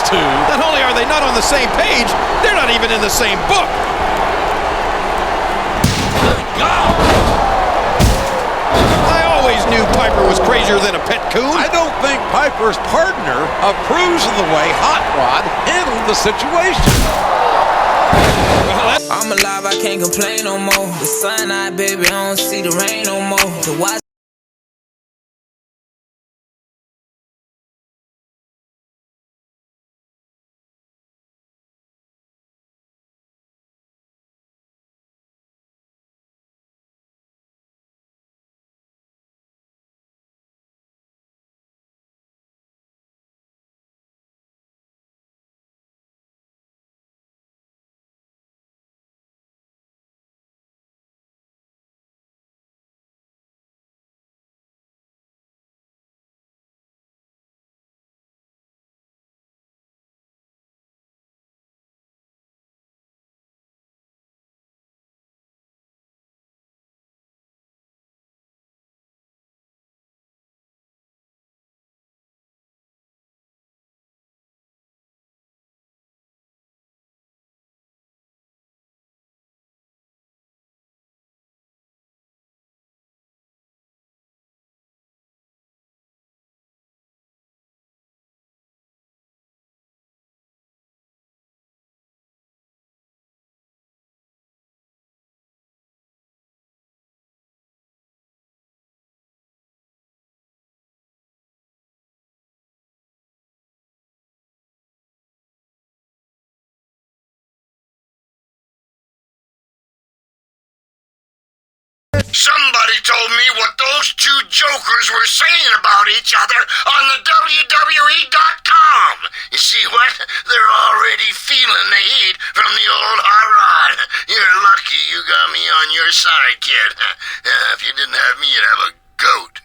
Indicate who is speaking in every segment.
Speaker 1: two.
Speaker 2: Not only are they not on the same page, they're not even in the same book.
Speaker 1: Good God!
Speaker 2: I always knew Piper was crazier than a pet coon.
Speaker 3: I don't think Piper's partner approves of the way Hot Rod handled the situation.
Speaker 4: I'm alive, I can't complain no more. The sun out, baby, I don't see the rain no more. The watch
Speaker 5: Somebody told me what those two jokers were saying about each other on the WWE.com. You see what? They're already feeling the heat from the old hot rod. You're lucky you got me on your side, kid. If you didn't have me, you'd have a goat.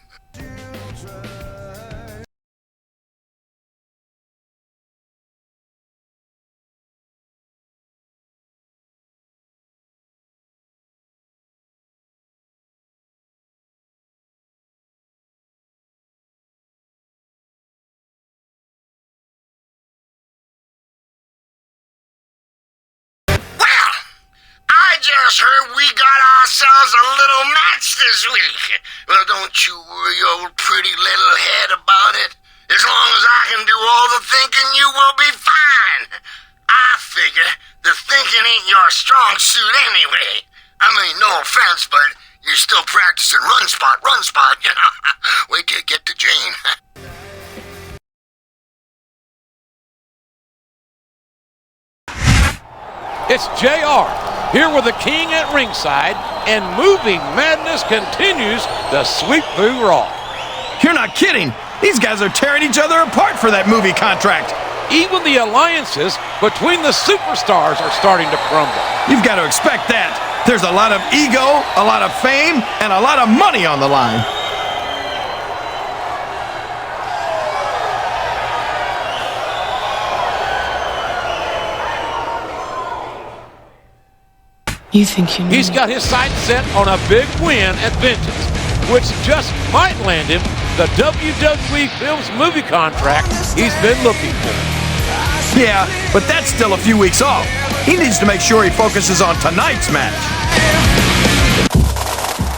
Speaker 5: I just heard we got ourselves a little match this week. Well, don't you worry, old pretty little head, about it. As long as I can do all the thinking, you will be fine. I figure the thinking ain't your strong suit anyway. I mean, no offense, but you're still practicing run spot, you know. Wait till you get to Jane.
Speaker 3: It's JR, here with the king at ringside, and moving madness continues to sweep through Raw.
Speaker 2: You're not kidding. These guys are tearing each other apart for that movie contract.
Speaker 3: Even the alliances between the superstars are starting to crumble.
Speaker 2: You've got to expect that. There's a lot of ego, a lot of fame, and a lot of money on the line.
Speaker 6: You think you know?
Speaker 3: He's got his sights set on a big win at Vengeance, which just might land him the WWE Films movie contract he's been looking for.
Speaker 2: Yeah, but that's still a few weeks off. He needs to make sure he focuses on tonight's match.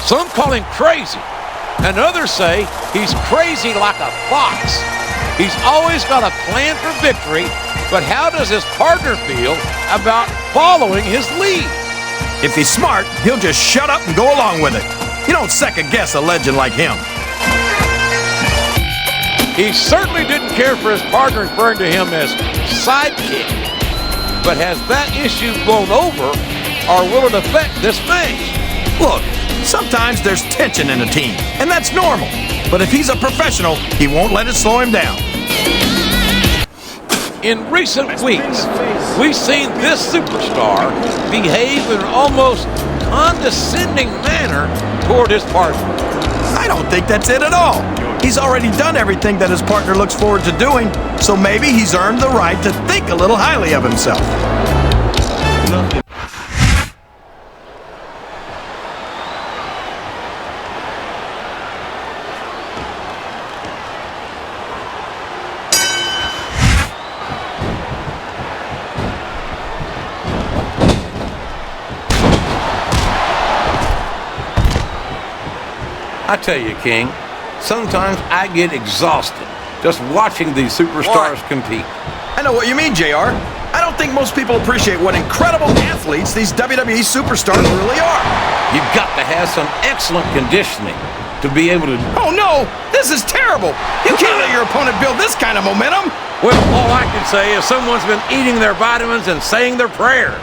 Speaker 3: Some call him crazy, and others say he's crazy like a fox. He's always got a plan for victory, but how does his partner feel about following his lead?
Speaker 2: If he's smart, he'll just shut up and go along with it. You don't second-guess a legend like him.
Speaker 3: He certainly didn't care for his partner referring to him as sidekick. But has that issue blown over, or will it affect this match?
Speaker 2: Look, sometimes there's tension in a team, and that's normal. But if he's a professional, he won't let it slow him down.
Speaker 3: In recent weeks, we've seen this superstar behave in an almost condescending manner toward his partner.
Speaker 2: I don't think that's it at all. He's already done everything that his partner looks forward to doing, so maybe he's earned the right to think a little highly of himself.
Speaker 3: I tell you, King, sometimes I get exhausted just watching these superstars compete.
Speaker 2: I know what you mean, JR. I don't think most people appreciate what incredible athletes these WWE superstars really are.
Speaker 3: You've got to have some excellent conditioning to be able to...
Speaker 2: Oh no, this is terrible. You can't let your opponent build this kind of momentum.
Speaker 3: Well, all I can say is someone's been eating their vitamins and saying their prayers.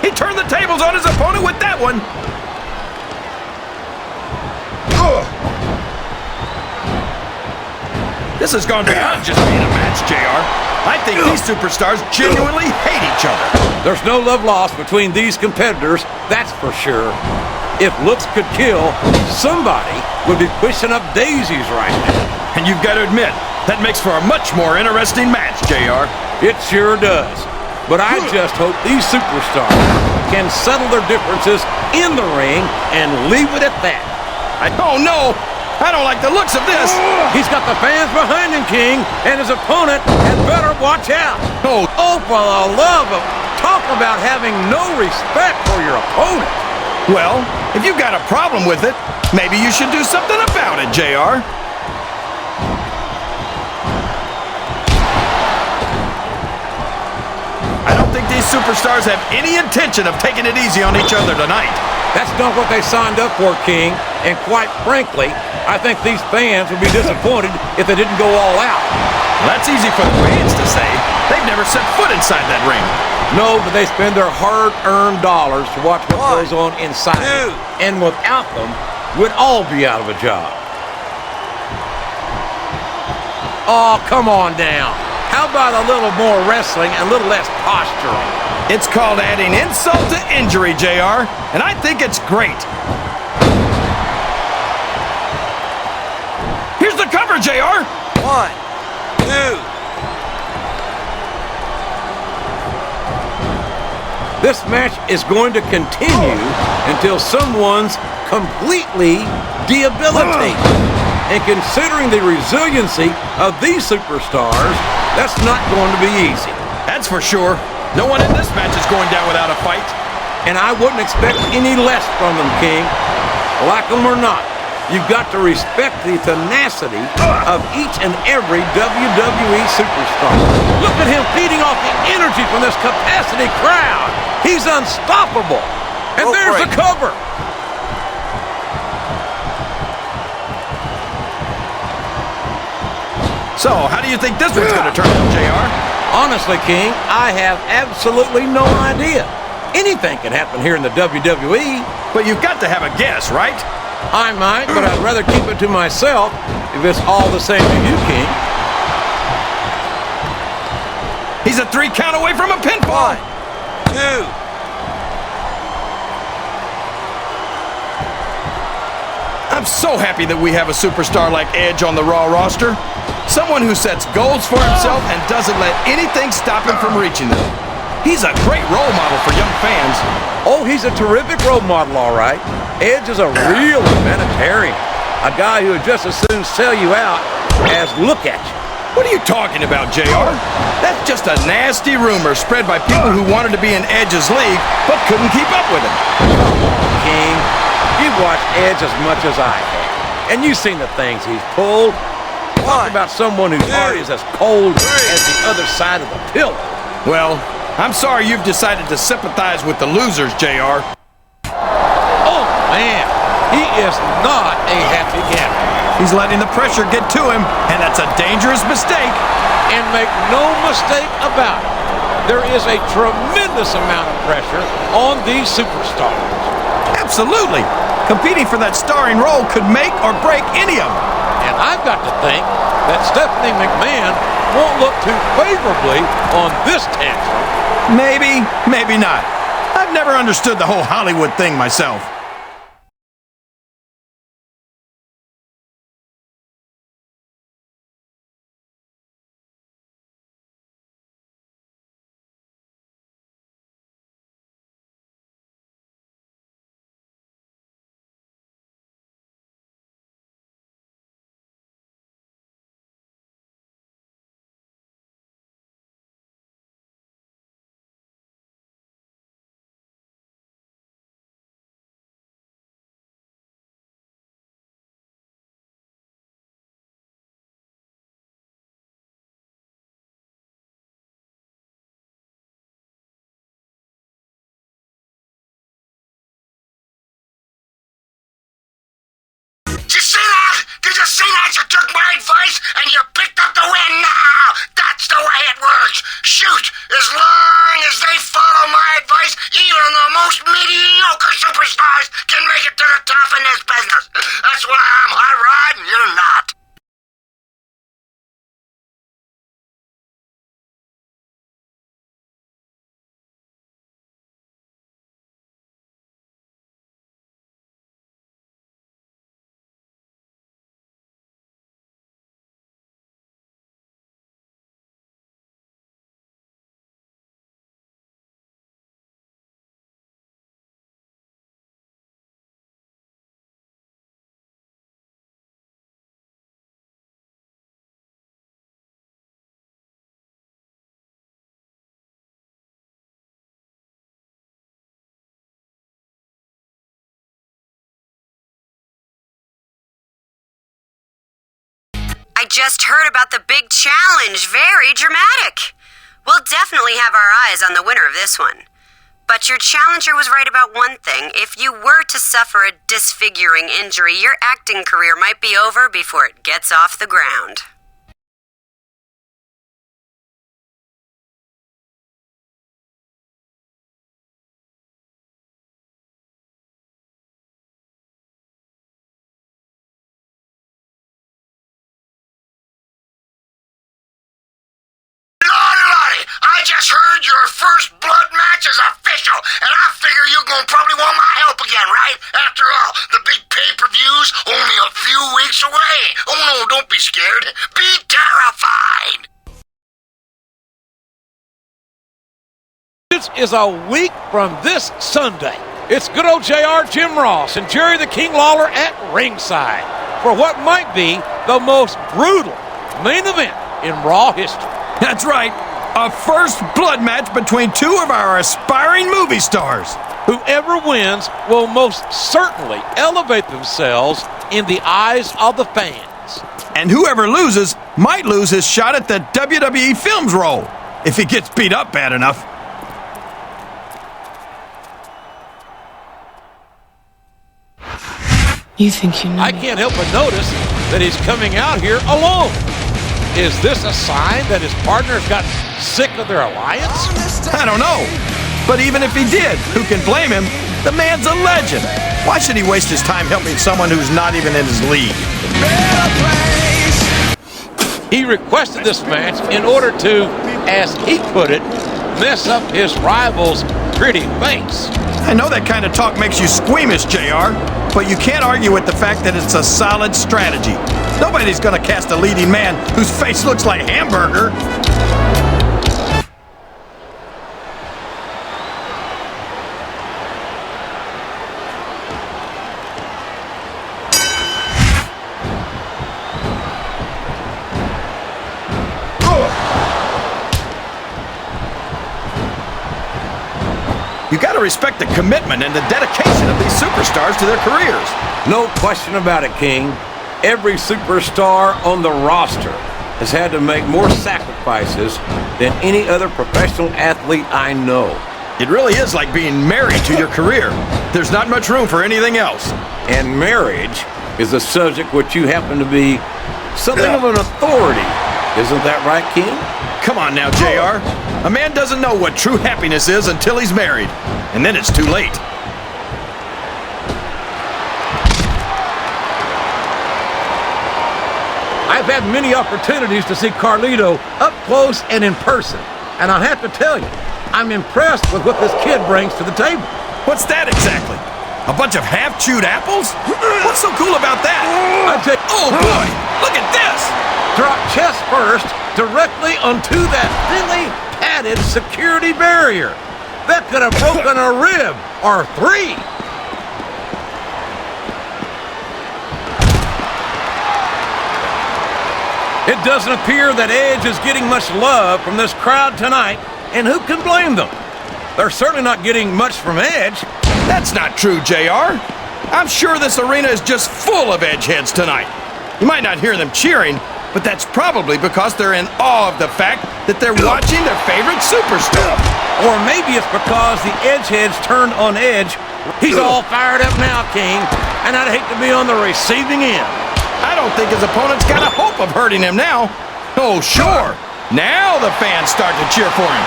Speaker 2: He turned the tables on his opponent with that one. This has gone beyond just being a match, JR. I think these superstars genuinely hate each other.
Speaker 3: There's no love lost between these competitors, that's for sure. If looks could kill, somebody would be pushing up daisies right now.
Speaker 2: And you've got to admit, that makes for a much more interesting match, JR.
Speaker 3: It sure does. But I just hope these superstars can settle their differences in the ring and leave it at that.
Speaker 2: Oh no! I don't like the looks of this.
Speaker 3: He's got the fans behind him, King, and his opponent had better watch out.
Speaker 2: Oh,
Speaker 3: For the love of... Talk about having no respect for your opponent.
Speaker 2: well, if you've got a problem with it, maybe you should do something about it, JR. I don't think these superstars have any intention of taking it easy on each other tonight.
Speaker 3: That's not what they signed up for, King. And quite frankly, I think these fans would be disappointed if they didn't go all out.
Speaker 2: That's easy for the fans to say. They've never set foot inside that ring.
Speaker 3: No, but they spend their hard-earned dollars to watch what goes on inside. And without them, we'd all be out of a job. Oh, come on down. How about a little more wrestling and a little less posturing?
Speaker 2: It's called adding insult to injury, JR, and I think it's great. Here's the cover, JR.
Speaker 1: 1, 2.
Speaker 3: This match is going to continue until someone's completely debilitated. And considering the resiliency of these superstars, that's not going to be easy.
Speaker 2: That's for sure. No one in this match is going down without a fight.
Speaker 3: And I wouldn't expect any less from them, King. Like them or not, you've got to respect the tenacity of each and every WWE superstar. Look at him feeding off the energy from this capacity crowd. He's unstoppable. And there's the cover.
Speaker 2: So, how do you think this one's going to turn out, JR?
Speaker 3: Honestly, King, I have absolutely no idea. Anything can happen here in the WWE.
Speaker 2: But you've got to have a guess, right?
Speaker 3: I might, but I'd rather keep it to myself if it's all the same to you, King.
Speaker 2: He's a 3 count away from a pinfall.
Speaker 1: 1, 2.
Speaker 2: I'm so happy that we have a superstar like Edge on the Raw roster. Someone who sets goals for himself and doesn't let anything stop him from reaching them. He's a great role model for young fans.
Speaker 3: Oh, he's a terrific role model, all right. Edge is a real humanitarian. A guy who would just as soon sell you out as look at you.
Speaker 2: What are you talking about, JR? That's just a nasty rumor spread by people who wanted to be in Edge's league but couldn't keep up with him.
Speaker 3: King, you've watched Edge as much as I have, and you've seen the things he's pulled. Talk about someone whose heart is as cold as the other side of the pillow.
Speaker 2: Well, I'm sorry you've decided to sympathize with the losers, JR.
Speaker 3: Oh, man, he is not a happy camper.
Speaker 2: He's letting the pressure get to him, and that's a dangerous mistake.
Speaker 3: And make no mistake about it, there is a tremendous amount of pressure on these superstars.
Speaker 2: Absolutely. Competing for that starring role could make or break any of them.
Speaker 3: And I've got to think that Stephanie McMahon won't look too favorably on this tantrum.
Speaker 2: Maybe, maybe not. I've never understood the whole Hollywood thing myself.
Speaker 5: see that you took my advice and you picked up the win now? That's the way it works. Shoot, as long as they follow my advice, even the most mediocre superstars can make it to the top in this business. That's why I'm hot rod and you're not.
Speaker 6: I just heard about the big challenge. Very dramatic. We'll definitely have our eyes on the winner of this one. But your challenger was right about one thing. If you were to suffer a disfiguring injury, your acting career might be over before it gets off the ground.
Speaker 5: I just heard your first blood match is official, and I figure you're gonna probably want my help again, right? After all, the big pay-per-view's only a few weeks away. Oh no, don't be scared. Be terrified.
Speaker 3: This is a week from this Sunday. It's good old JR, Jim Ross, and Jerry the King Lawler at ringside for what might be the most brutal main event in Raw history.
Speaker 2: That's right. A first blood match between two of our aspiring movie stars.
Speaker 3: Whoever wins will most certainly elevate themselves in the eyes of the fans.
Speaker 2: And whoever loses might lose his shot at the WWE Films role, if he gets beat up bad enough.
Speaker 7: You think you know
Speaker 3: I
Speaker 7: me?
Speaker 3: can't help but notice that he's coming out here alone. Is this a sign that his partner's got sick of their alliance?
Speaker 2: I don't know. But even if he did, who can blame him? The man's a legend. Why should he waste his time helping someone who's not even in his league?
Speaker 3: He requested this match in order to, as he put it, mess up his rival's pretty face.
Speaker 2: I know that kind of talk makes you squeamish, JR, but you can't argue with the fact that it's a solid strategy. Nobody's gonna cast a leading man whose face looks like hamburger. You gotta respect the commitment and the dedication of these superstars to their careers.
Speaker 8: No question about it, King. Every superstar on the roster has had to make more sacrifices than any other professional athlete I know.
Speaker 2: It really is like being married to your career. There's not much room for anything else.
Speaker 8: And marriage is a subject which you happen to be something of an authority. Isn't that right, King?
Speaker 2: Come on now, JR. A man doesn't know what true happiness is until he's married. And then it's too late.
Speaker 3: I've had many opportunities to see Carlito up close and in person. And I have to tell you, I'm impressed with what this kid brings to the table.
Speaker 2: What's that exactly? A bunch of half-chewed apples? What's so cool about that? Oh boy, look at this!
Speaker 3: Drop chest first directly onto that thinly padded security barrier. That could have broken a rib or three. It doesn't appear that Edge is getting much love from this crowd tonight, and who can blame them? They're certainly not getting much from Edge.
Speaker 2: That's not true, JR. I'm sure this arena is just full of Edgeheads tonight. You might not hear them cheering, but that's probably because they're in awe of the fact that they're watching their favorite superstar.
Speaker 3: Or maybe it's because the Edgeheads turned on Edge. He's all fired up now, King, and I'd hate to be on the receiving end.
Speaker 2: I don't think his opponent's got a hope of hurting him now. Oh, sure. Now the fans start to cheer for him.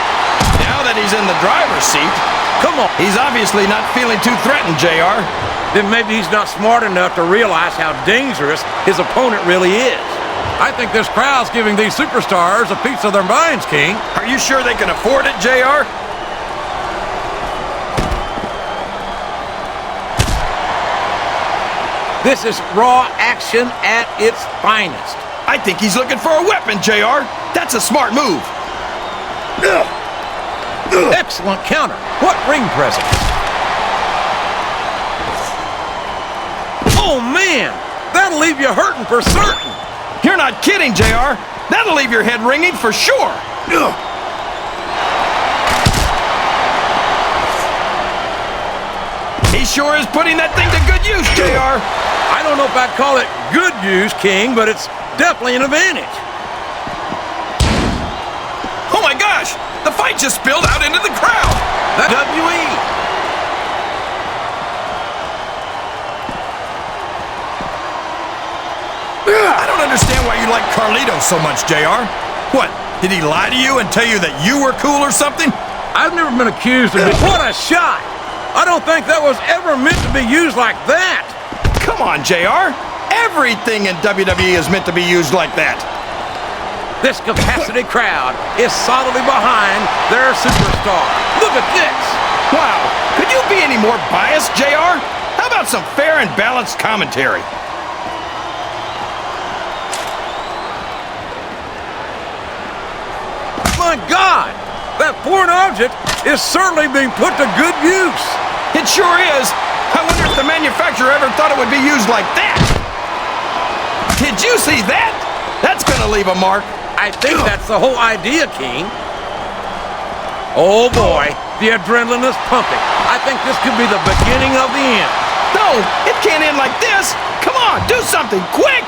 Speaker 2: Now that he's in the driver's seat,
Speaker 8: Come on.
Speaker 2: he's obviously not feeling too threatened, JR.
Speaker 8: Then maybe he's not smart enough to realize how dangerous his opponent really is. I think this crowd's giving these superstars a piece of their minds, King.
Speaker 2: Are you sure they can afford it, JR?
Speaker 8: This is Raw action at its finest.
Speaker 2: I think he's looking for a weapon, JR. That's a smart move.
Speaker 8: Excellent counter. What ring presence? Oh, man. That'll leave you hurting for certain.
Speaker 2: You're not kidding, JR. That'll leave your head ringing for sure. He sure is putting that thing to good use, JR.
Speaker 8: I don't know if I'd call it good use, King, but it's definitely an advantage.
Speaker 2: Oh my gosh! The fight just spilled out into the crowd!
Speaker 8: That WE.
Speaker 2: I don't understand why you like Carlito so much, JR. What, did he lie to you and tell you that you were cool or something?
Speaker 8: I've never been accused of it. What a shot! I don't think that was ever meant to be used like that.
Speaker 2: Come on, JR. Everything in WWE is meant to be used like that.
Speaker 8: This capacity crowd is solidly behind their superstar. Look at this.
Speaker 2: Wow, could you be any more biased, JR? How about some fair and balanced commentary?
Speaker 8: My God, that foreign object is certainly being put to good use.
Speaker 2: It sure is. I wonder if the manufacturer ever thought it would be used like that. Did you see that? That's gonna leave a mark.
Speaker 8: I think that's the whole idea, King. Oh boy, the adrenaline is pumping. I think this could be the beginning of the end.
Speaker 2: No, it can't end like this. Come on, do something, quick!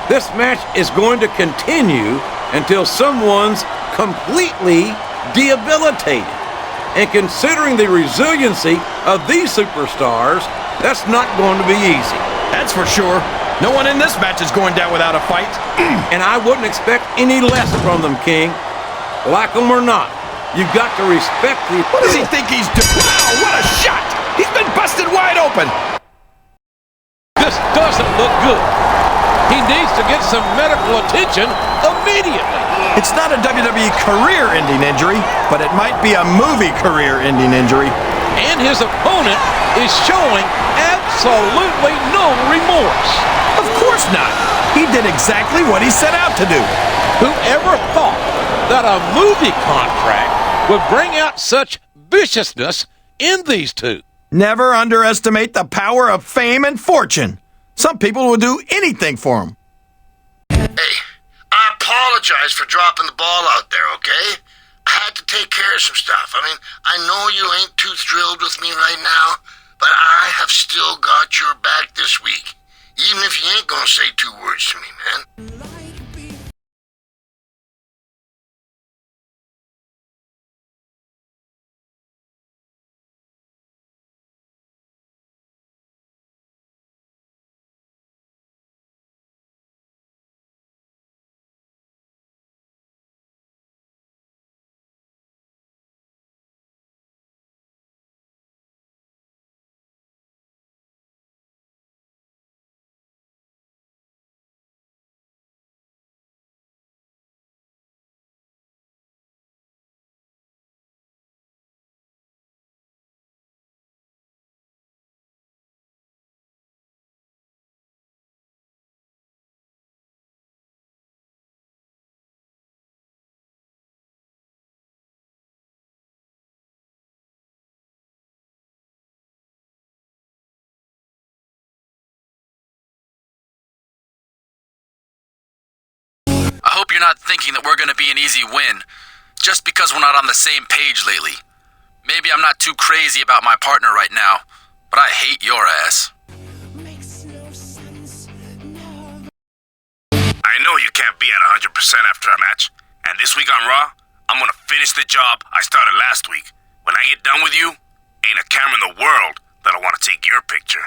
Speaker 8: This match is going to continue until someone's completely debilitated. And considering the resiliency of these superstars, that's not going to be easy.
Speaker 2: That's for sure. No one in this match is going down without a fight.
Speaker 8: And I wouldn't expect any less from them, King. Like them or not, you've got to respect the...
Speaker 2: What does he think he's doing? Wow, what a shot! He's been busted wide open.
Speaker 3: This doesn't look good. He needs to get some medical attention immediately.
Speaker 2: It's not a WWE career-ending injury, but it might be a movie career-ending injury.
Speaker 3: And his opponent is showing absolutely no remorse.
Speaker 2: Of course not. He did exactly what he set out to do.
Speaker 3: Whoever thought that a movie contract would bring out such viciousness in these two?
Speaker 2: Never underestimate the power of fame and fortune. Some people will do anything for them.
Speaker 5: Hey, I apologize for dropping the ball out there, okay? I had to take care of some stuff. I mean, I know you ain't too thrilled with me right now, but I have still got your back this week. Even if you ain't gonna say 2 words to me, man.
Speaker 7: I hope you're not thinking that we're going to be an easy win, just because we're not on the same page lately. Maybe I'm not too crazy about my partner right now, but I hate your ass.
Speaker 9: I know you can't be at 100% after a match, and this week on Raw, I'm gonna finish the job I started last week. When I get done with you, Ain't a camera in the world that'll want to take your picture.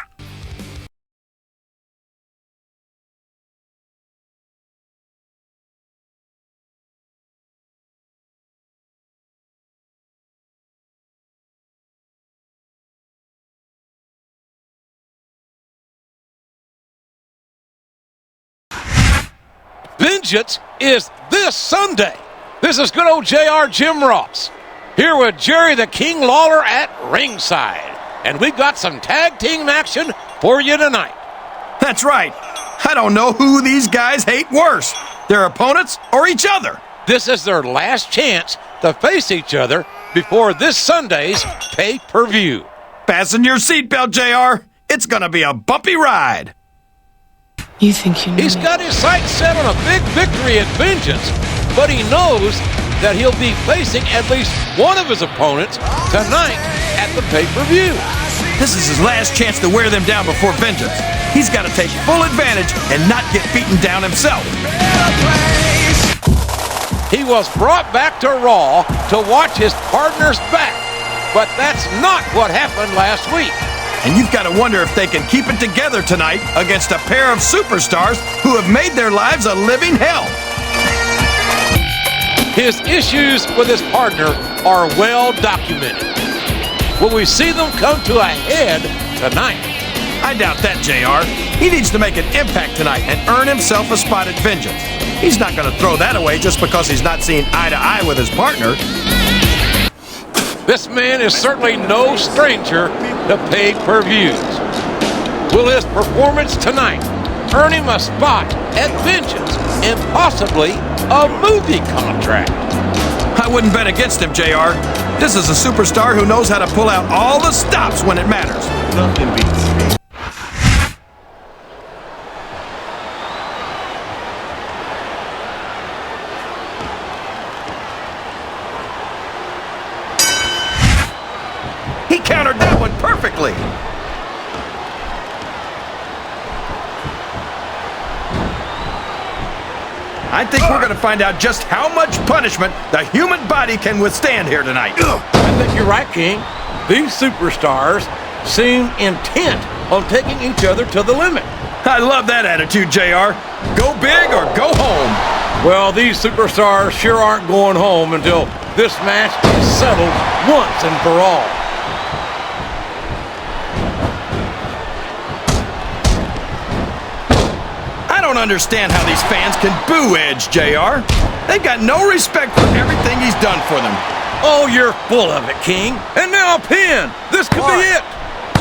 Speaker 3: Vengeance is this Sunday. This is good old JR Jim Ross here with Jerry the King Lawler at ringside. And we've got some tag team action for you tonight.
Speaker 2: That's right. I don't know who these guys hate worse, their opponents or each other.
Speaker 3: This is their last chance to face each other before this Sunday's pay-per-view.
Speaker 2: Fasten your seatbelt, JR. It's going to be a bumpy ride.
Speaker 10: You think you know
Speaker 3: He's
Speaker 10: me.
Speaker 3: got his sights set on a big victory at Vengeance, but he knows that he'll be facing at least one of his opponents tonight at the pay-per-view.
Speaker 2: This is his last chance to wear them down before Vengeance. He's got to take full advantage and not get beaten down himself.
Speaker 3: He was brought back to Raw to watch his partner's back, but that's not what happened last week.
Speaker 2: And you've got to wonder if they can keep it together tonight against a pair of superstars who have made their lives a living hell.
Speaker 3: His issues with his partner are well documented. Will we see them come to a head tonight?
Speaker 2: I doubt that, JR. He needs to make an impact tonight and earn himself a spot at Vengeance. He's not going to throw that away just because he's not seeing eye to eye with his partner.
Speaker 3: This man is certainly no stranger to pay-per-views. Will his performance tonight earn him a spot at Vengeance and possibly a movie contract?
Speaker 2: I wouldn't bet against him, JR. This is a superstar who knows how to pull out all the stops when it matters.
Speaker 11: Nothing beats me.
Speaker 2: He countered that one perfectly. I think we're going to find out just how much punishment the human body can withstand here tonight.
Speaker 8: I think you're right, King. These superstars seem intent on taking each other to the limit.
Speaker 2: I love that attitude, JR. Go big or go home.
Speaker 8: Well, these superstars sure aren't going home until this match is settled once and for all.
Speaker 2: I don't understand how these fans can boo Edge, JR. They've got no respect for everything he's done for them.
Speaker 8: Oh, you're full of it, King. And now a pin. This could be it.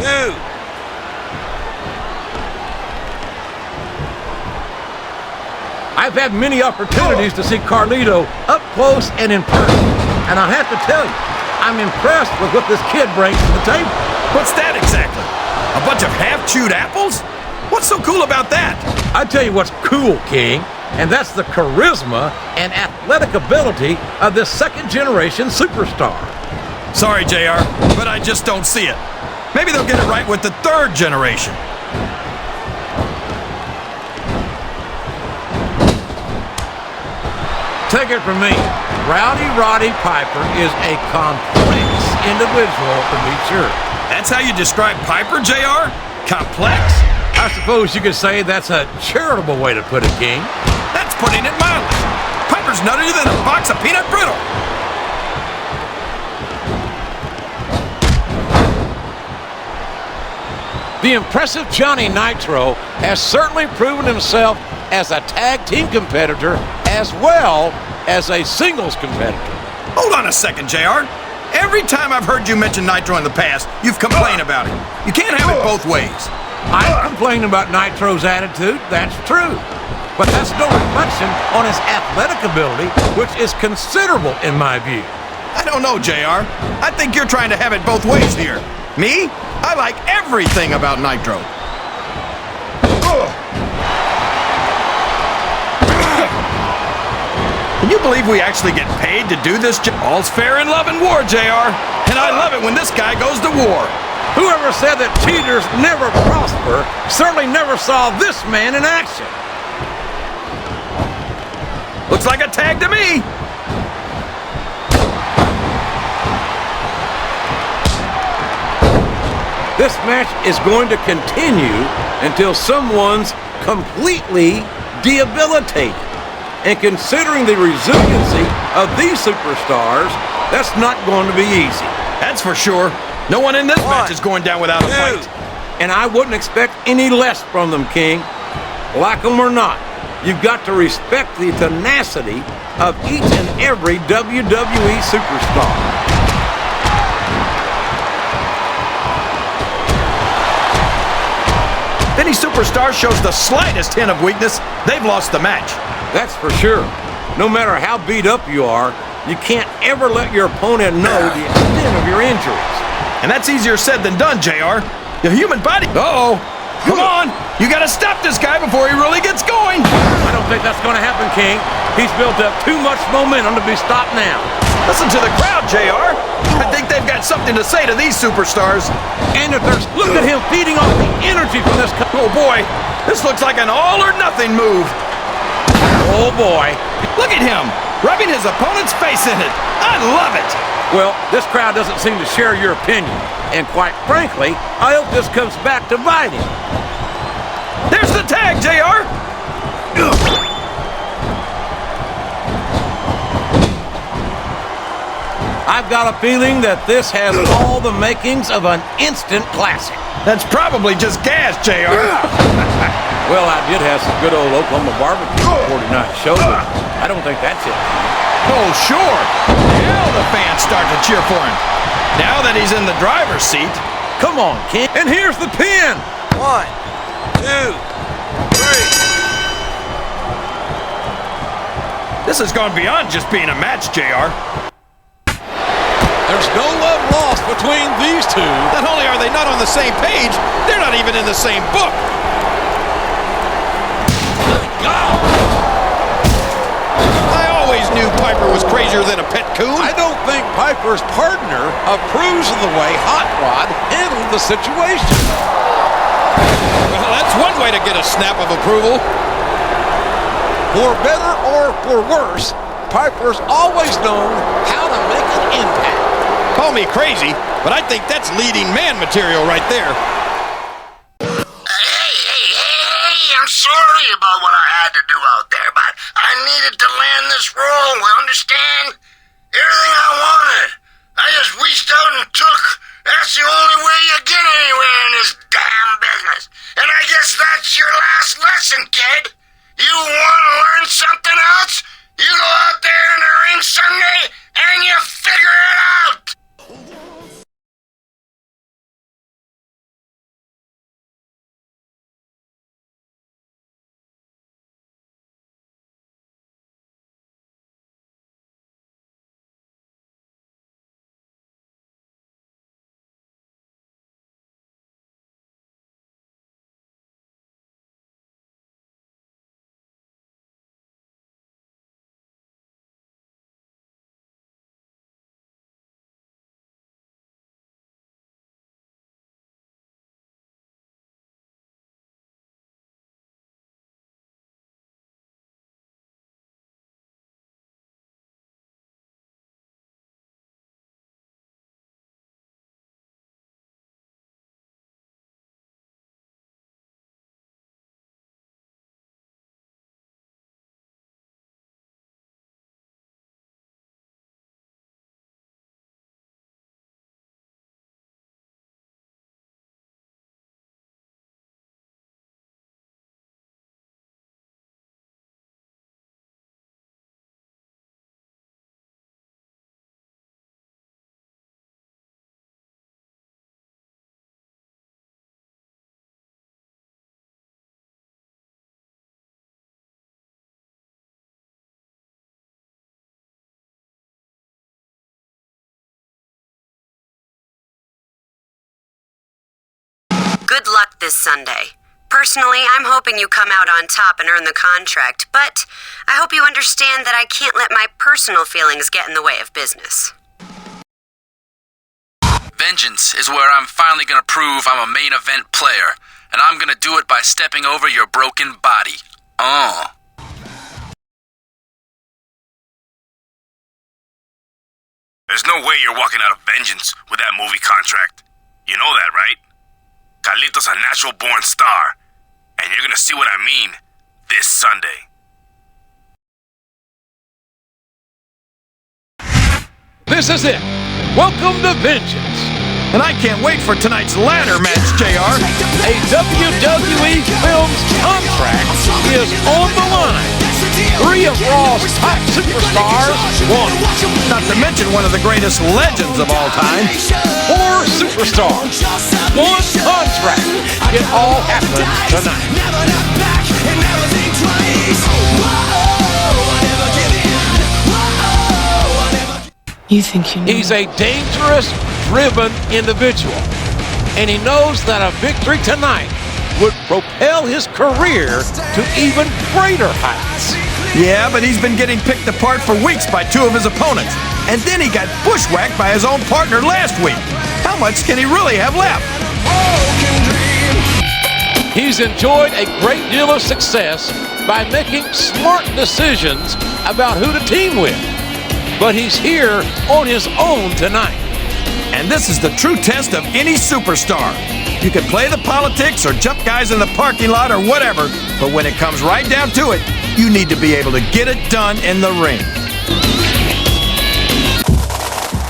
Speaker 1: 2.
Speaker 8: I've had many opportunities to see Carlito up close and in person. And I have to tell you, I'm impressed with what this kid brings to the table.
Speaker 2: What's that exactly? A bunch of half-chewed apples? What's so cool about that?
Speaker 8: I tell you what's cool, King, and that's the charisma and athletic ability of this second-generation superstar.
Speaker 2: Sorry, JR, but I just don't see it. Maybe they'll get it right with the third generation.
Speaker 8: Take it from me, Rowdy Roddy Piper is a complex individual to be sure.
Speaker 2: That's how you describe Piper, JR? Complex?
Speaker 8: I suppose you could say that's a charitable way to put it, King.
Speaker 2: That's putting it mildly. Piper's nuttier than a box of peanut brittle.
Speaker 3: The impressive Johnny Nitro has certainly proven himself as a tag team competitor as well as a singles competitor.
Speaker 2: Hold on a second, JR. Every time I've heard you mention Nitro in the past, you've complained about it. You can't have it both ways.
Speaker 8: I've complained about Nitro's attitude, that's true. But that's no reflection on his athletic ability, which is considerable in my view.
Speaker 2: I don't know, JR. I think you're trying to have it both ways here. Me? I like everything about Nitro. Can you believe we actually get paid to do this? All's fair in love and war, JR. And I love it when this guy goes to war.
Speaker 8: Whoever said that cheaters never prosper certainly never saw this man in action.
Speaker 2: Looks like a tag to me.
Speaker 8: This match is going to continue until someone's completely debilitated. And considering the resiliency of these superstars, that's not going to be easy.
Speaker 2: That's for sure. No one in this match is going down without a fight.
Speaker 8: And I wouldn't expect any less from them, King. Like them or not, you've got to respect the tenacity of each and every WWE superstar.
Speaker 2: If any superstar shows the slightest hint of weakness, they've lost the match.
Speaker 8: That's for sure. No matter how beat up you are, you can't ever let your opponent know the extent of your injuries.
Speaker 2: And that's easier said than done, JR. The human body... Uh-oh. Come on. You got to stop this guy before he really gets going.
Speaker 8: I don't think that's going to happen, King. He's built up too much momentum to be stopped now.
Speaker 2: Listen to the crowd, JR. I think they've got something to say to these superstars.
Speaker 8: And if there's... Look at him feeding off the energy from this...
Speaker 2: Oh, boy. This looks like an all-or-nothing move.
Speaker 8: Oh, boy.
Speaker 2: Look at him, rubbing his opponent's face in it. I love it.
Speaker 8: Well, this crowd doesn't seem to share your opinion. And quite frankly, I hope this comes back to bite him.
Speaker 2: There's the tag, JR.
Speaker 8: I've got a feeling that this has all the makings of an instant classic.
Speaker 2: That's probably just gas, JR.
Speaker 8: Well, I did have some good old Oklahoma barbecue before tonight's show, but I don't think that's it.
Speaker 2: Oh, sure. Now the fans start to cheer for him. Now that he's in the driver's seat.
Speaker 8: Come on, King. And here's the pin.
Speaker 1: 1, 2, 3.
Speaker 2: This has gone beyond just being a match, JR.
Speaker 3: There's no love lost between these two.
Speaker 2: Not only are they not on the same page, they're not even in the same book. I always knew Piper was crazier than a pet coon.
Speaker 3: I don't think Piper's partner approves of the way Hot Rod handled the situation.
Speaker 2: Well, that's one way to get a snap of approval.
Speaker 3: For better or for worse, Piper's always known how to make an impact.
Speaker 2: Call me crazy, but I think that's leading man material right there.
Speaker 5: Hey, I'm sorry about what I had to do out there, but I needed to land this role, understand? Everything I wanted, I just reached out and took. That's the only way you get anywhere in this damn business. And I guess that's your last lesson, kid. You want to learn something else? You go out there in the ring Sunday and you figure it out.
Speaker 6: Good luck this Sunday. Personally, I'm hoping you come out on top and earn the contract, but I hope you understand that I can't let my personal feelings get in the way of business.
Speaker 7: Vengeance is where I'm finally gonna prove I'm a main event player, and I'm gonna do it by stepping over your broken body.
Speaker 9: There's no way you're walking out of Vengeance with that movie contract. You know that, right? Carlito's a natural-born star, and you're gonna see what I mean this Sunday.
Speaker 3: This is it. Welcome to Vengeance.
Speaker 2: And I can't wait for tonight's ladder match, JR.
Speaker 3: A WWE Films contract is on the line. 3 of Raw's top superstars won.
Speaker 2: Not to mention one of the greatest legends of all time.
Speaker 3: 4 superstars. 1 contract. It all happened tonight.
Speaker 10: You think you know.
Speaker 3: He's a dangerous, driven individual. And he knows that a victory tonight would propel his career to even greater heights.
Speaker 2: Yeah, but he's been getting picked apart for weeks by 2 of his opponents. And then he got bushwhacked by his own partner last week. How much can he really have left?
Speaker 3: He's enjoyed a great deal of success by making smart decisions about who to team with. But he's here on his own tonight.
Speaker 2: And this is the true test of any superstar. You can play the politics or jump guys in the parking lot or whatever, but when it comes right down to it, you need to be able to get it done in the ring.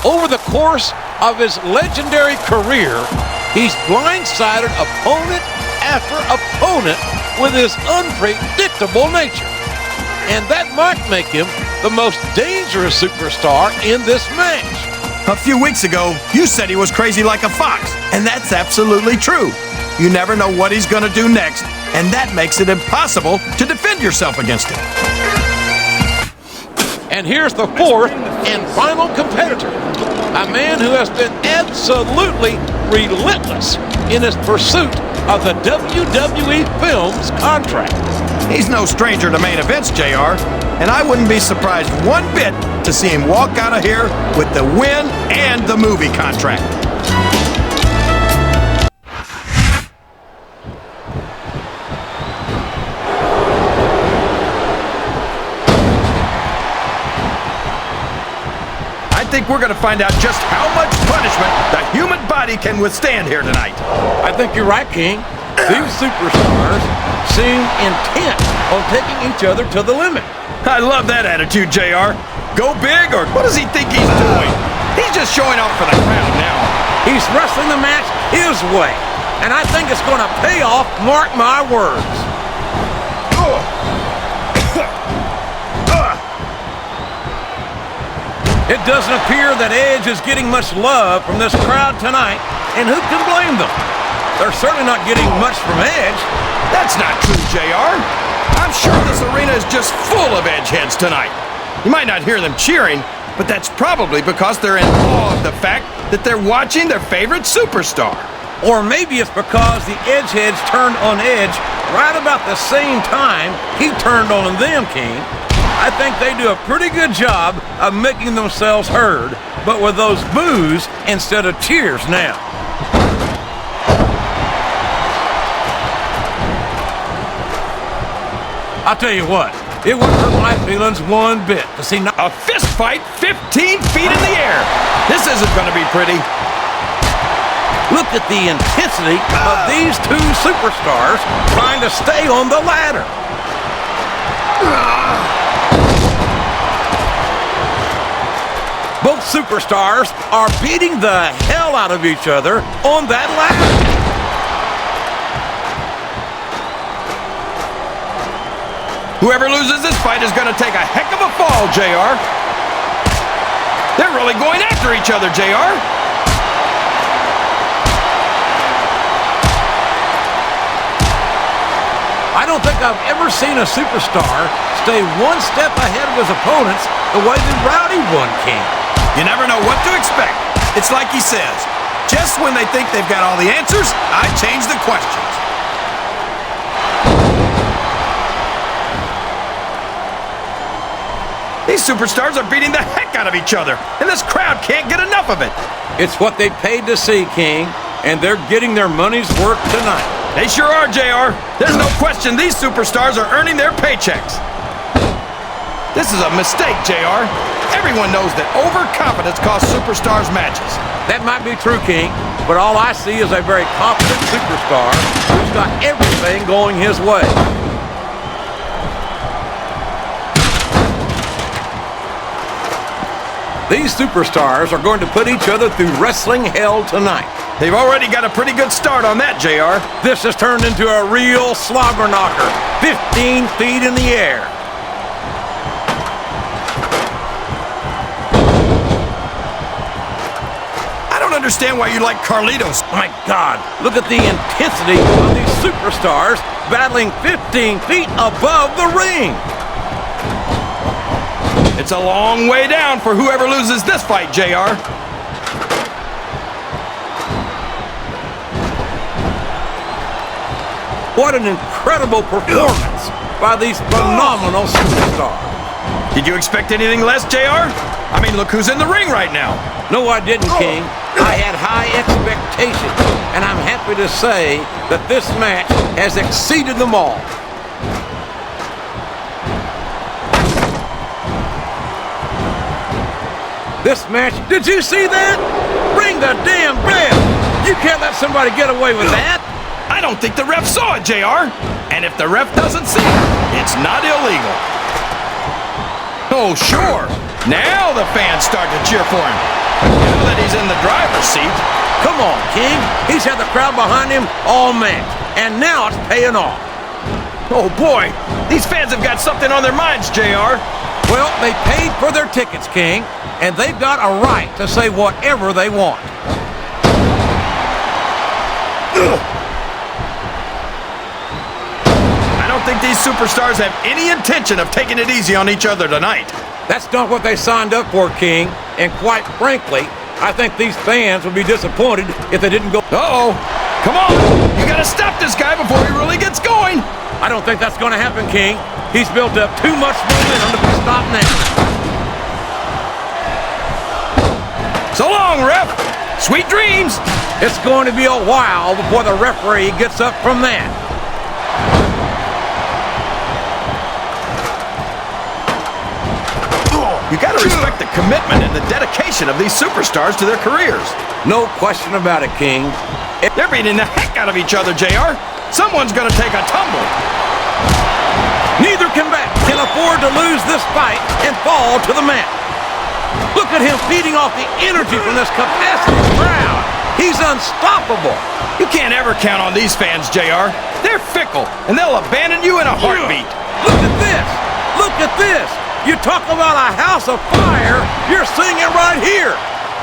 Speaker 3: Over the course of his legendary career, he's blindsided opponent after opponent with his unpredictable nature. And that might make him the most dangerous superstar in this match.
Speaker 2: A few weeks ago, you said he was crazy like a fox, and that's absolutely true. You never know what he's going to do next, and that makes it impossible to defend yourself against him.
Speaker 3: And here's the 4th and final competitor, a man who has been absolutely relentless in his pursuit of the WWE Films contract.
Speaker 2: He's no stranger to main events, JR, and I wouldn't be surprised one bit to see him walk out of here with the win and the movie contract. I think we're going to find out just how much punishment the human body can withstand here tonight.
Speaker 8: I think you're right, King. These superstars seem intent on taking each other to the limit.
Speaker 2: I love that attitude, JR. Go big, or what does he think he's doing? He's just showing off for the crowd now.
Speaker 8: He's wrestling the match his way, and I think it's going to pay off, mark my words. It doesn't appear that Edge is getting much love from this crowd tonight, and who can blame them? They're certainly not getting much from Edge.
Speaker 2: That's not true, JR. I'm sure this arena is just full of Edge heads tonight. You might not hear them cheering, but that's probably because they're in awe of the fact that they're watching their favorite superstar.
Speaker 8: Or maybe it's because the Edge heads turned on Edge right about the same time he turned on them, King. I think they do a pretty good job of making themselves heard, but with those boos instead of cheers now. I'll tell you what, it wouldn't hurt my feelings one bit to see
Speaker 2: a fist fight 15 feet in the air. This isn't going to be pretty.
Speaker 8: Look at the intensity of these 2 superstars trying to stay on the ladder. Both superstars are beating the hell out of each other on that ladder.
Speaker 2: Whoever loses this fight is going to take a heck of a fall, JR. They're really going after each other, JR.
Speaker 8: I don't think I've ever seen a superstar stay one step ahead of his opponents the way the Rowdy one can.
Speaker 2: You never know what to expect. It's like he says, just when they think they've got all the answers, I change the questions. These superstars are beating the heck out of each other, and this crowd can't get enough of it.
Speaker 8: It's what they paid to see, King, and they're getting their money's worth tonight.
Speaker 2: They sure are, JR. There's no question these superstars are earning their paychecks. This is a mistake, JR. Everyone knows that overconfidence costs superstars matches.
Speaker 8: That might be true, King, but all I see is a very confident superstar who's got everything going his way. These superstars are going to put each other through wrestling hell tonight.
Speaker 2: They've already got a pretty good start on that, JR.
Speaker 8: This has turned into a real slobber knocker, 15 feet in the air.
Speaker 2: I don't understand why you like Carlitos.
Speaker 8: My God, look at the intensity of these superstars battling 15 feet above the ring.
Speaker 2: It's a long way down for whoever loses this fight, JR.
Speaker 8: What an incredible performance by these phenomenal superstars.
Speaker 2: Did you expect anything less, JR? I mean, look who's in the ring right now.
Speaker 8: No, I didn't, King. I had high expectations, and I'm happy to say that this match has exceeded them all. This match, did you see that? Ring the damn bell! You can't let somebody get away with that!
Speaker 2: I don't think the ref saw it, JR. And if the ref doesn't see it, it's not illegal. Oh, sure. Now the fans start to cheer for him. Now that he's in the driver's seat.
Speaker 8: Come on, King. He's had the crowd behind him all match, and now it's paying off.
Speaker 2: Oh, boy. These fans have got something on their minds, JR.
Speaker 8: Well, they paid for their tickets, King, and they've got a right to say whatever they want.
Speaker 2: I don't think these superstars have any intention of taking it easy on each other tonight.
Speaker 8: That's not what they signed up for, King, and quite frankly, I think these fans would be disappointed if they didn't go.
Speaker 2: Uh-oh. Come on. You gotta stop this guy before he really gets going.
Speaker 8: I don't think that's going to happen, King. He's built up too much momentum to be stopped now.
Speaker 2: So long, ref. Sweet dreams.
Speaker 8: It's going to be a while before the referee gets up from that.
Speaker 2: You got to respect the commitment and the dedication of these superstars to their careers.
Speaker 8: No question about it, King.
Speaker 2: They're beating the heck out of each other, JR. Someone's going to take a tumble.
Speaker 8: Neither can afford to lose this fight and fall to the mat. Look at him feeding off the energy from this capacity crowd. He's unstoppable.
Speaker 2: You can't ever count on these fans, JR. They're fickle, and they'll abandon you in a heartbeat.
Speaker 8: Look at this. Look at this. You talk about a house of fire, you're seeing it right here.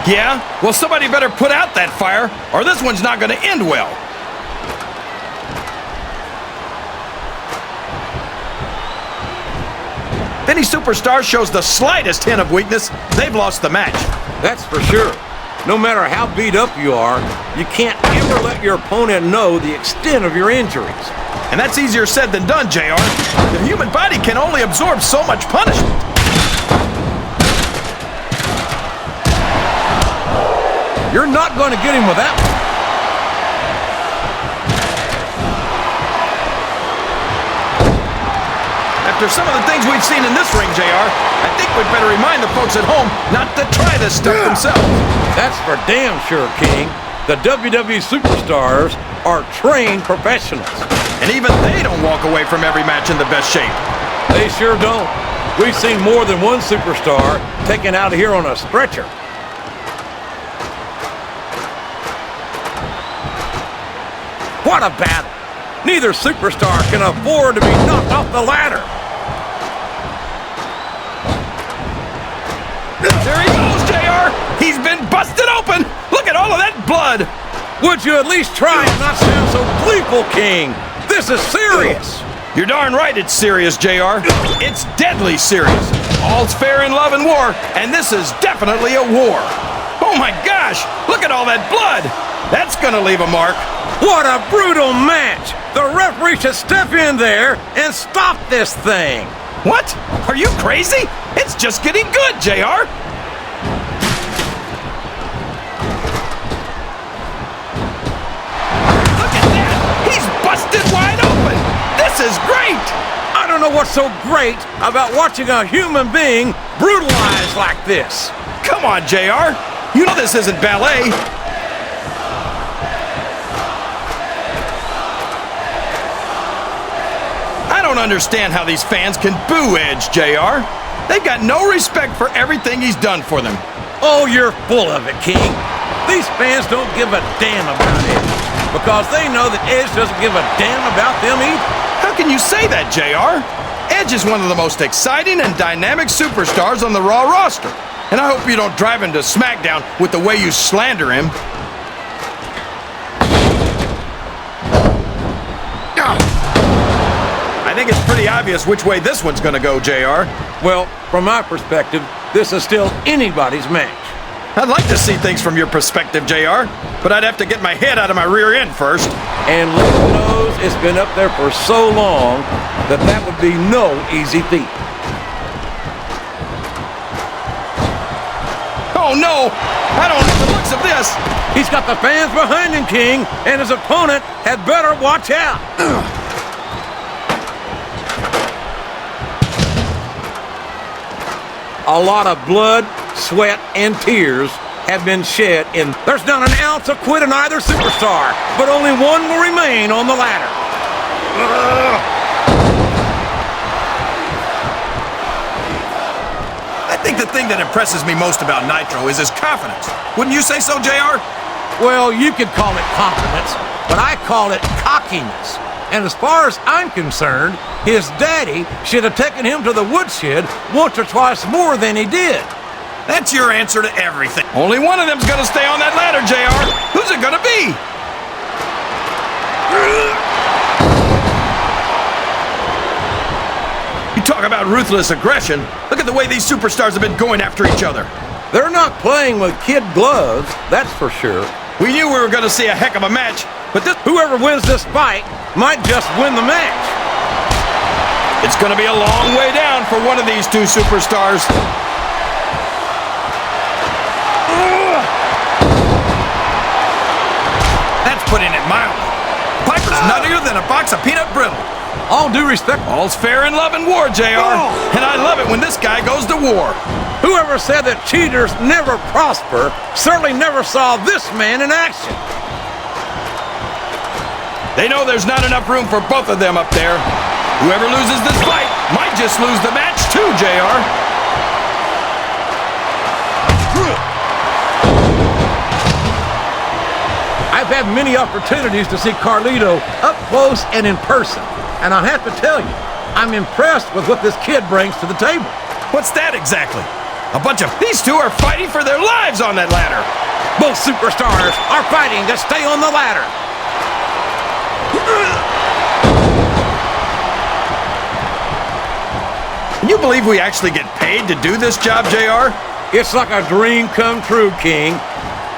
Speaker 2: Yeah? Well, somebody better put out that fire, or this one's not going to end well. If any superstar shows the slightest hint of weakness, they've lost the match.
Speaker 8: That's for sure. No matter how beat up you are, you can't ever let your opponent know the extent of your injuries.
Speaker 2: And that's easier said than done, JR. The human body can only absorb so much punishment.
Speaker 8: You're not going to get him with that one.
Speaker 2: After some of the things we've seen in this ring, JR, I think we'd better remind the folks at home not to try this stuff themselves.
Speaker 8: That's for damn sure, King. The WWE superstars are trained professionals.
Speaker 2: And even they don't walk away from every match in the best shape.
Speaker 8: They sure don't. We've seen more than one superstar taken out of here on a stretcher. What a battle! Neither superstar can afford to be knocked off the ladder.
Speaker 2: There he goes, JR! He's been busted open! Look at all of that blood!
Speaker 8: Would you at least try and not sound so gleeful, King? This is serious!
Speaker 2: You're darn right it's serious, JR. It's deadly serious. All's fair in love and war, and this is definitely a war. Oh my gosh! Look at all that blood! That's gonna leave a mark.
Speaker 8: What a brutal match! The referee should step in there and stop this thing!
Speaker 2: What? Are you crazy? It's just getting good, JR. Look at that! He's busted wide open! This is great!
Speaker 8: I don't know what's so great about watching a human being brutalized like this.
Speaker 2: Come on, JR. You know this isn't ballet. don't understand how these fans can boo Edge, JR. They've got no respect for everything he's done for them.
Speaker 8: Oh, you're full of it, King. These fans don't give a damn about Edge because they know that Edge doesn't give a damn about them either.
Speaker 2: How can you say that, JR? Edge is one of the most exciting and dynamic superstars on the Raw roster. And I hope you don't drive him to SmackDown with the way you slander him. I think it's pretty obvious which way this one's gonna go, JR.
Speaker 8: Well, from my perspective, this is still anybody's match.
Speaker 2: I'd like to see things from your perspective, JR, but I'd have to get my head out of my rear end first.
Speaker 8: And Lord knows it's been up there for so long that that would be no easy feat.
Speaker 2: Oh no! I don't like the looks of this!
Speaker 8: He's got the fans behind him, King, and his opponent had better watch out. A lot of blood, sweat, and tears have been shed, and there's not an ounce of quit in either superstar, but only one will remain on the ladder.
Speaker 2: I think the thing that impresses me most about Nitro is his confidence. Wouldn't you say so, JR?
Speaker 8: Well, you could call it confidence, but I call it cockiness. And as far as I'm concerned, his daddy should have taken him to the woodshed once or twice more than he did.
Speaker 2: That's your answer to everything. Only one of them's gonna stay on that ladder, JR. Who's it gonna be? You talk about ruthless aggression. Look at the way these superstars have been going after each other.
Speaker 8: They're not playing with kid gloves, that's for sure.
Speaker 2: We knew we were gonna see a heck of a match, but
Speaker 8: whoever wins this fight might just win the match.
Speaker 2: It's gonna be a long way down for one of these two superstars. That's putting it mildly. Piper's nuttier than a box of peanut brittle.
Speaker 8: All due respect.
Speaker 2: All's fair in love and war, JR. And I love it when this guy goes to war.
Speaker 8: Whoever said that cheaters never prosper certainly never saw this man in action.
Speaker 2: They know there's not enough room for both of them up there. Whoever loses this fight might just lose the match too, JR.
Speaker 8: I've had many opportunities to see Carlito up close and in person, and I have to tell you, I'm impressed with what this kid brings to the table.
Speaker 2: What's that exactly? A bunch of these two are fighting for their lives on that ladder.
Speaker 8: Both superstars are fighting to stay on the ladder.
Speaker 2: Can you believe we actually get paid to do this job, JR?
Speaker 8: It's like a dream come true, King.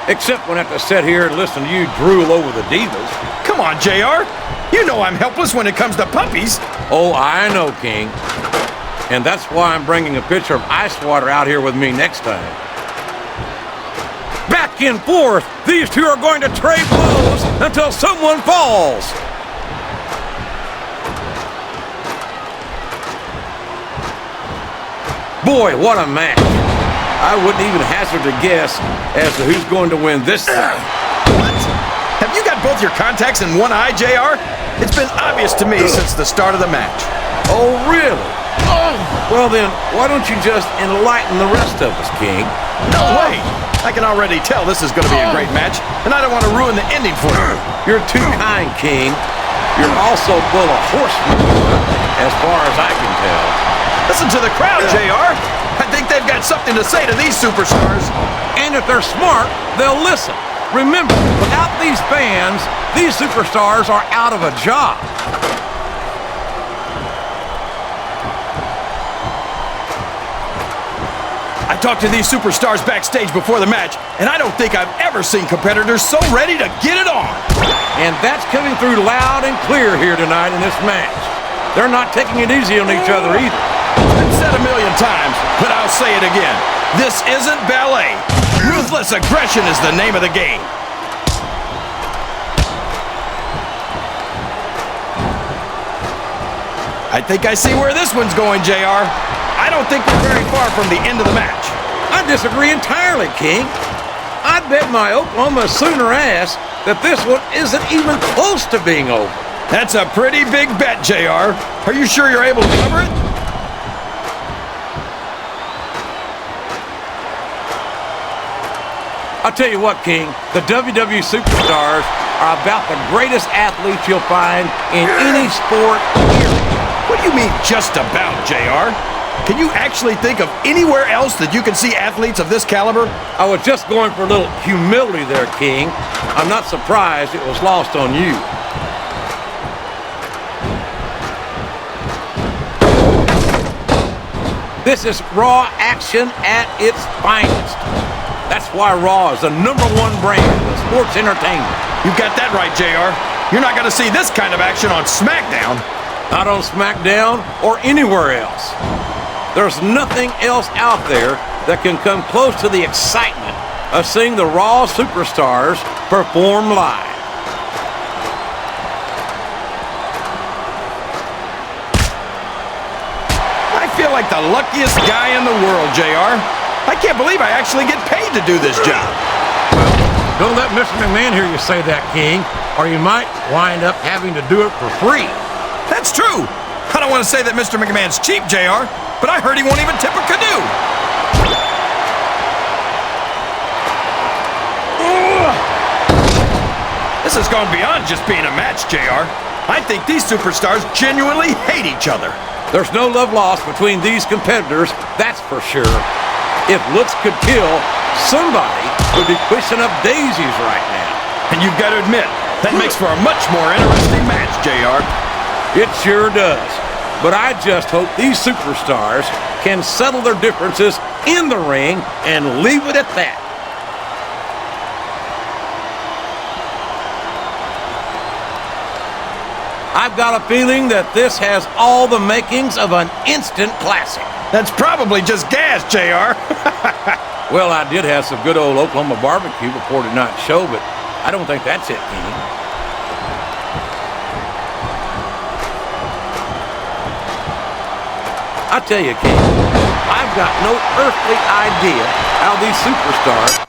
Speaker 8: Except when I have to sit here and listen to you drool over the divas.
Speaker 2: Come on, JR. You know I'm helpless when it comes to puppies.
Speaker 8: Oh, I know, King. And that's why I'm bringing a pitcher of ice water out here with me next time. Back and forth, these two are going to trade blows until someone falls. Boy, what a match. I wouldn't even hazard a guess as to who's going to win this thing.
Speaker 2: What? Have you got both your contacts in one eye, JR? It's been obvious to me since the start of the match.
Speaker 8: Oh, really? Well then, why don't you just enlighten the rest of us, King?
Speaker 2: No way! I can already tell this is going to be a great match, and I don't want to ruin the ending for you.
Speaker 8: You're too kind, King. You're also full of horse manure, as far as I can tell.
Speaker 2: Listen to the crowd, JR. I think they've got something to say to these superstars.
Speaker 8: And if they're smart, they'll listen. Remember, without these fans, these superstars are out of a job.
Speaker 2: I talked to these superstars backstage before the match, and I don't think I've ever seen competitors so ready to get it on.
Speaker 8: And that's coming through loud and clear here tonight in this match. They're not taking it easy on each other either.
Speaker 2: It's been said a million times, but I'll say it again. This isn't ballet. Ruthless aggression is the name of the game. I think I see where this one's going, JR. I don't think we're very far from the end of the match.
Speaker 8: I disagree entirely, King. I'd bet my Oklahoma Sooner ass that this one isn't even close to being over.
Speaker 2: That's a pretty big bet, JR. Are you sure you're able to cover it?
Speaker 8: I'll tell you what, King, the WWE Superstars are about the greatest athletes you'll find in any sport, period.
Speaker 2: What do you mean, just about, JR? Can you actually think of anywhere else that you can see athletes of this caliber?
Speaker 8: I was just going for a little humility there, King. I'm not surprised it was lost on you. This is Raw action at its finest. That's why Raw is the #1 brand of sports entertainment.
Speaker 2: You got that right, JR. You're not going to see this kind of action on SmackDown.
Speaker 8: Not on SmackDown or anywhere else. There's nothing else out there that can come close to the excitement of seeing the Raw Superstars perform live.
Speaker 2: I feel like the luckiest guy in the world, JR. I can't believe I actually get paid to do this job.
Speaker 8: Don't let Mr. McMahon hear you say that, King, or you might wind up having to do it for free.
Speaker 2: That's true. I don't want to say that Mr. McMahon's cheap, JR, but I heard he won't even tip a canoe. This has gone beyond just being a match, JR. I think these superstars genuinely hate each other.
Speaker 8: There's no love lost between these competitors, that's for sure. If looks could kill, somebody would be pushing up daisies right now.
Speaker 2: And you've got to admit, that makes for a much more interesting match, JR.
Speaker 8: It sure does. But I just hope these superstars can settle their differences in the ring and leave it at that. I've got a feeling that this has all the makings of an instant classic.
Speaker 2: That's probably just gas, JR.
Speaker 8: Well, I did have some good old Oklahoma barbecue before tonight's show, but I don't think that's it, Kenny. I tell you, King, I've got no earthly idea how these superstars...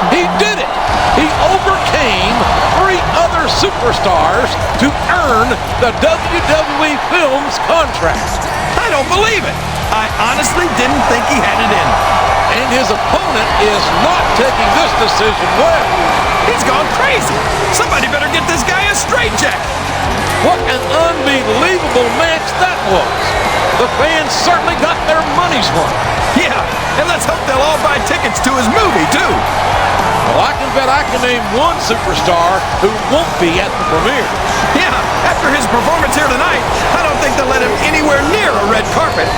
Speaker 8: He did it! He overcame 3 other superstars to earn the WWE Films contract.
Speaker 2: I don't believe it. I honestly didn't think he had it in.
Speaker 8: And his opponent is not taking this decision well.
Speaker 2: He's gone crazy. Somebody better get this guy a straitjacket.
Speaker 8: What an unbelievable match that was. The fans certainly got their money's worth.
Speaker 2: Yeah, and let's hope they'll all buy tickets to his movie, too.
Speaker 8: Well, I can bet I can name one superstar who won't be at the premiere.
Speaker 2: Yeah, after his performance here tonight, I don't think they'll let him anywhere near a red carpet.